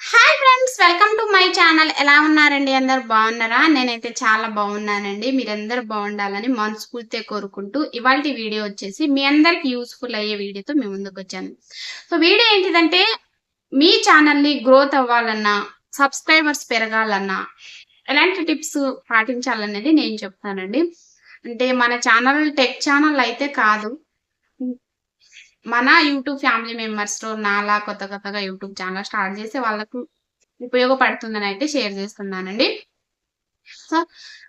Hi friends, welcome to my channel. ఎలా ఉన్నారండి? అందరు బాగున్నారా? నేనైతే చాలా బాగున్నానండి. మీరందరూ బాగుండాలని మనస్ఫూర్తిగా కోరుకుంటూ ఇవాల్టి వీడియో వచ్చేసి మీ అందరికి యూస్ఫుల్ అయ్యే వీడియోతో మీ ముందుకు వచ్చాను. సో వీడియో ఏంటిదంటే, మీ ఛానల్ని గ్రోత్ అవ్వాలన్నా, సబ్స్క్రైబర్స్ పెరగాలన్నా ఎలాంటి టిప్స్ పాటించాలనేది నేను చెప్తానండి. అంటే మన ఛానల్ టెక్ ఛానల్ అయితే కాదు. మన యూట్యూబ్ ఫ్యామిలీ మెంబర్స్‌లో నాలా కొత్తగా యూట్యూబ్ ఛానల్ స్టార్ట్ చేసి వాళ్ళకు ఉపయోగపడుతుందని అయితే షేర్ చేస్తున్నానండి. సో,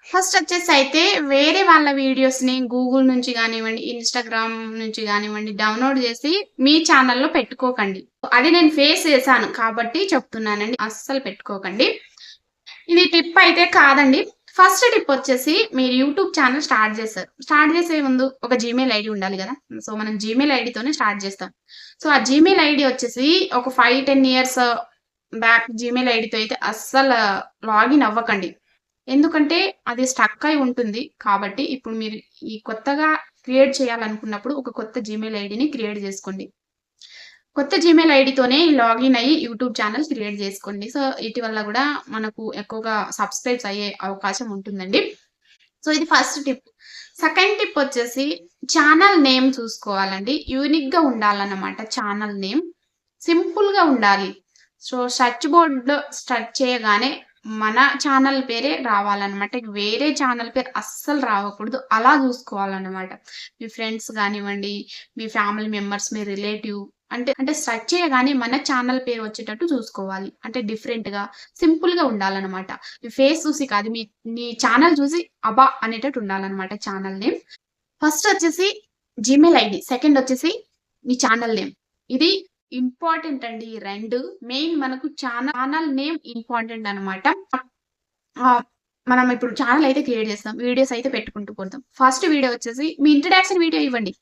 ఫస్ట్ వచ్చేసి అయితే వేరే వాళ్ళ వీడియోస్‌ని గూగుల్ నుంచి గానివ్వండి, ఇన్‌స్టాగ్రామ్ నుంచి గానివ్వండి డౌన్‌లోడ్ చేసి మీ ఛానల్‌లో పెట్టుకోకండి. అది నేను ఫేస్ చేశాను కాబట్టి చెప్తున్నానండి. అస్సలు పెట్టుకోకండి. ఇది టిప్ అయితే కాదండి. ఫస్ట్ టిప్ వచ్చేసి మీరు యూట్యూబ్ ఛానల్ స్టార్ట్ చేశారు. స్టార్ట్ చేసే ముందు ఒక జీమెయిల్ ఐడీ ఉండాలి గదా! సో, మనం జీమెయిల్ ఐడీతోనే స్టార్ట్ చేస్తాం. సో, ఆ జీమెయిల్ ఐడీ వచ్చేసి ఒక 5, 10 ఇయర్స్ బ్యాక్ జీమెయిల్ ఐడీతో అయితే అస్సలు లాగిన్ అవ్వకండి. ఎందుకంటే అది స్టక్ అయి ఉంటుంది. కాబట్టి ఇప్పుడు మీరు ఈ కొత్తగా క్రియేట్ చేయాలనుకున్నప్పుడు ఒక కొత్త జీమెయిల్ ఐడీని క్రియేట్ చేసుకోండి. కొత్త జీమెయిల్ ఐడీతోనే లాగిన్ అయ్యి యూట్యూబ్ ఛానల్ క్రియేట్ చేసుకోండి. సో, ఈటి వల్ల గూడా మనకు ఎక్కువగా సబ్స్క్రైబ్స్ అయ్యే అవకాశం ఉంటుందండి. సో, ఇది ఫస్ట్ టిప్. సెకండ్ టిప్ వచ్చేసి ఛానల్ నేమ్ చూసుకోవాలండి. యూనిక్‌గా ఉండాలన్నమాట ఛానల్ నేమ్. సింపుల్‌గా ఉండాలి. సో, సెర్చ్ బోర్డ్‌లో సెర్చ్ చేయగానే మన ఛానల్ పేరే రావాలన్నమాట. వేరే ఛానల్ పేరు అస్సలు రావకూడదు. అలా చూసుకోవాలన్నమాట. మీ ఫ్రెండ్స్ గానివ్వండి, మీ ఫ్యామిలీ మెంబర్స్, మీ రిలేటివ్ అంటే సెర్చ్ చేయగానే మన ఛానల్ పేరు వచ్చేటట్టు చూసుకోవాలి. అంటే డిఫరెంట్‌గా, సింపుల్‌గా ఉండాలన్నమాట. మీ ఫేస్ చూసి కాదు, మీ ఛానల్ చూసి అబ్బా! అనేటట్టు ఉండాలన్నమాట ఛానల్ నేమ్. ఫస్ట్ వచ్చేసి జీమెయిల్ ఐడీ. సెకండ్ వచ్చేసి మీ ఛానల్ నేమ్. ఇది ఇంపార్టెంట్ అండి ఈ 2. మెయిన్ మనకు ఛానల్ నేమ్ ఇంపార్టెంట్ అన్నమాట. మనం ఇప్పుడు ఛానల్ అయితే క్రియేట్ చేస్తాం. వీడియోస్ అయితే పెట్టుకుంటూ పోతాం. ఫస్ట్ వీడియో వచ్చేసి మీ ఇంట్రడక్షన్ వీడియో ఇవ్వండి.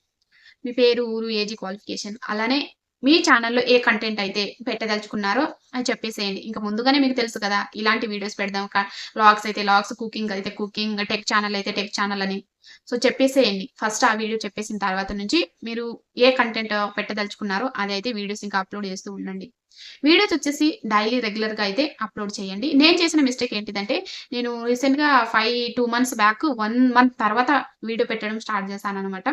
మీ పేరు, ఊరు, ఏజ్, క్వాలిఫికేషన్ అలానే మీ ఛానల్‌లో ఏ కంటెంట్ అయితే పెట్టదలుచుకున్నారో అది చెప్పేసేయండి. ఇంక ముందుగానే మీకు తెలుసు కదా! ఇలాంటి వీడియోస్ పెడదాం. వ్లాగ్స్ అయితే వ్లాగ్స్, కుకింగ్ అయితే కుకింగ్, టెక్ ఛానల్ అయితే టెక్ ఛానల్ అని. సో, చెప్పేసేయండి. ఫస్ట్ ఆ వీడియో చెప్పేసిన తర్వాత నుంచి మీరు ఏ కంటెంట్ పెట్టదలుచుకున్నారో అదైతే వీడియోస్ ఇంకా అప్‌లోడ్ చేస్తూ ఉండండి. వీడియోస్ వచ్చేసి డైలీ రెగ్యులర్‌గా అయితే అప్‌లోడ్ చేయండి. నేను చేసిన మిస్టేక్ ఏంటిదంటే, నేను రీసెంట్‌గా 2 మంత్స్ బ్యాక్ 1 మంత్ తర్వాత వీడియో పెట్టడం స్టార్ట్ చేశాననమాట.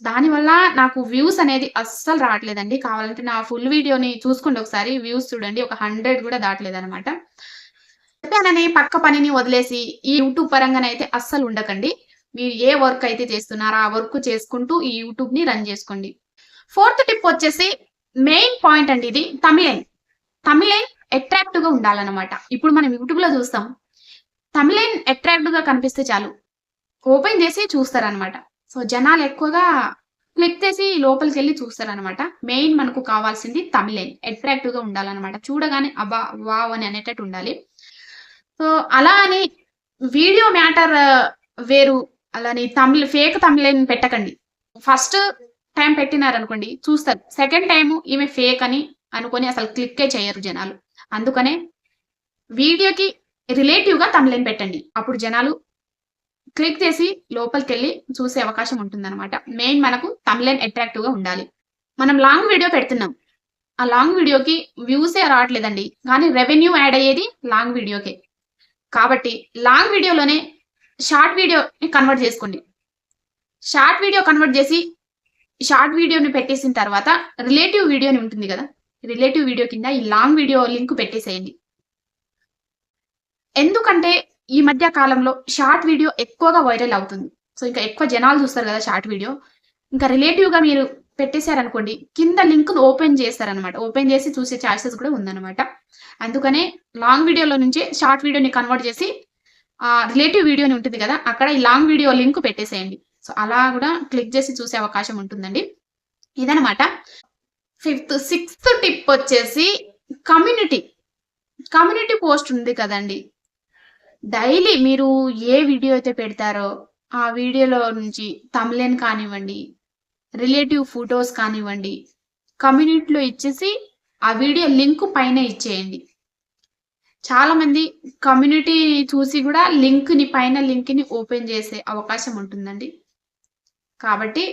దానివల్ల నాకు వ్యూస్ అనేది అస్సలు రావట్లేదండి. కావాలంటే నా ఫుల్ వీడియోని చూసుకోండి ఒకసారి. వ్యూస్ చూడండి. ఒక 100 కూడా దాటలేదనమాట. చెప్పానని పక్క పనిని వదిలేసి ఈ యూట్యూబ్ పరంగానైతే అస్సలు ఉండకండి. మీరు ఏ వర్క్ అయితే చేస్తున్నారో ఆ వర్క్ చేసుకుంటూ ఈ యూట్యూబ్‌ని రన్ చేసుకోండి. ఫోర్త్ టిప్ వచ్చేసి మెయిన్ పాయింట్ అండి ఇది. థంబ్‌నెయిల్. థంబ్‌నెయిల్ అట్రాక్టివ్‌గా ఉండాలనమాట. ఇప్పుడు మనం యూట్యూబ్‌లో చూస్తాం. థంబ్‌నెయిల్ అట్రాక్టివ్‌గా కనిపిస్తే చాలు. ఓపెన్ చేసి చూస్తారనమాట. సో, జనాలు ఎక్కువగా క్లిక్ చేసి లోపలికెళ్ళి చూస్తారనమాట. మెయిన్ మనకు కావాల్సింది థంబ్‌నెయిల్. అట్రాక్టివ్‌గా ఉండాలనమాట. చూడగానే అబ్బా! వావ్! అని అనేటట్టు ఉండాలి. సో, అలా అని వీడియో మ్యాటర్ వేరు. అలాని ఫేక్ థంబ్‌నెయిల్ పెట్టకండి. ఫస్ట్ టైమ్ పెట్టినారనుకోండి చూస్తారు. సెకండ్ టైము ఈమె ఫేక్ అని అనుకోని అసలు క్లిక్కే చేయరు జనాలు. అందుకనే వీడియోకి రిలేటివ్‌గా థంబ్‌నెయిల్ పెట్టండి. అప్పుడు జనాలు క్లిక్ చేసి లోపలికెళ్ళి చూసే అవకాశం ఉంటుందనమాట. మెయిన్ మనకు థంబ్‌నెయిల్ అట్రాక్టివ్‌గా ఉండాలి. మనం లాంగ్ వీడియో పెడుతున్నాం. ఆ లాంగ్ వీడియోకి వ్యూసే రావట్లేదండి. కానీ రెవెన్యూ యాడ్ అయ్యేది లాంగ్ వీడియోకే. కాబట్టి లాంగ్ వీడియోలోనే షార్ట్ వీడియోని కన్వర్ట్ చేసుకోండి. షార్ట్ వీడియో కన్వర్ట్ చేసి షార్ట్ వీడియోని పెట్టేసిన తర్వాత రిలేటివ్ వీడియోని ఉంటుంది గదా! రిలేటివ్ వీడియో కింద ఈ లాంగ్ వీడియో లింక్ పెట్టేసేయండి. ఎందుకంటే ఈ మధ్య కాలంలో షార్ట్ వీడియో ఎక్కువగా వైరల్ అవుతుంది. సో, ఇంకా ఎక్కువ జనాలు చూస్తారు గదా షార్ట్ వీడియో. ఇంకా రిలేటివ్‌గా మీరు పెట్టేసారనుకోండి, కింద లింక్‌ని ఓపెన్ చేస్తారనమాట. ఓపెన్ చేసి చూసే ఛాన్సెస్ కూడా ఉందనమాట. అందుకనే లాంగ్ వీడియోలో నుంచి షార్ట్ వీడియోని కన్వర్ట్ చేసి రిలేటివ్ వీడియోని ఉంటుంది గదా! అక్కడ ఈ లాంగ్ వీడియో లింక్ పెట్టేసేయండి. సో, అలా గూడా క్లిక్ చేసి చూసే అవకాశం ఉంటుందండి. ఇదనమాట. సిక్స్త్ టిప్ వచ్చేసి కమ్యూనిటీ. కమ్యూనిటీ పోస్ట్ ఉంది కదండీ! డైలీ మీరు ఏ వీడియో అయితే పెడతారో, ఆ వీడియోలో నుంచి థంబ్‌నెయిల్ కానివ్వండి, రిలేటివ్ ఫోటోస్ కానివ్వండి, కమ్యూనిటీలో ఇచ్చేసి ఆ వీడియో లింక్ పైన ఇచ్చేయండి. చాలామంది కమ్యూనిటీ చూసి గూడా పైన లింక్‌ని ఓపెన్ చేసే అవకాశం ఉంటుందండి. కాబట్టి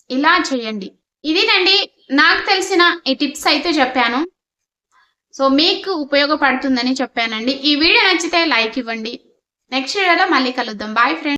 ఇలా చేయండి. ఇదేనండి నాకు తెలిసిన ఈ టిప్స్ అయితే చెప్పాను. సో మీకు ఉపయోగపడుతుందని చెప్పానండి. ఈ వీడియో నచ్చితే లైక్ ఇవ్వండి. నెక్స్ట్ వీడియోలో మళ్ళీ కలుద్దాం. Bye friends.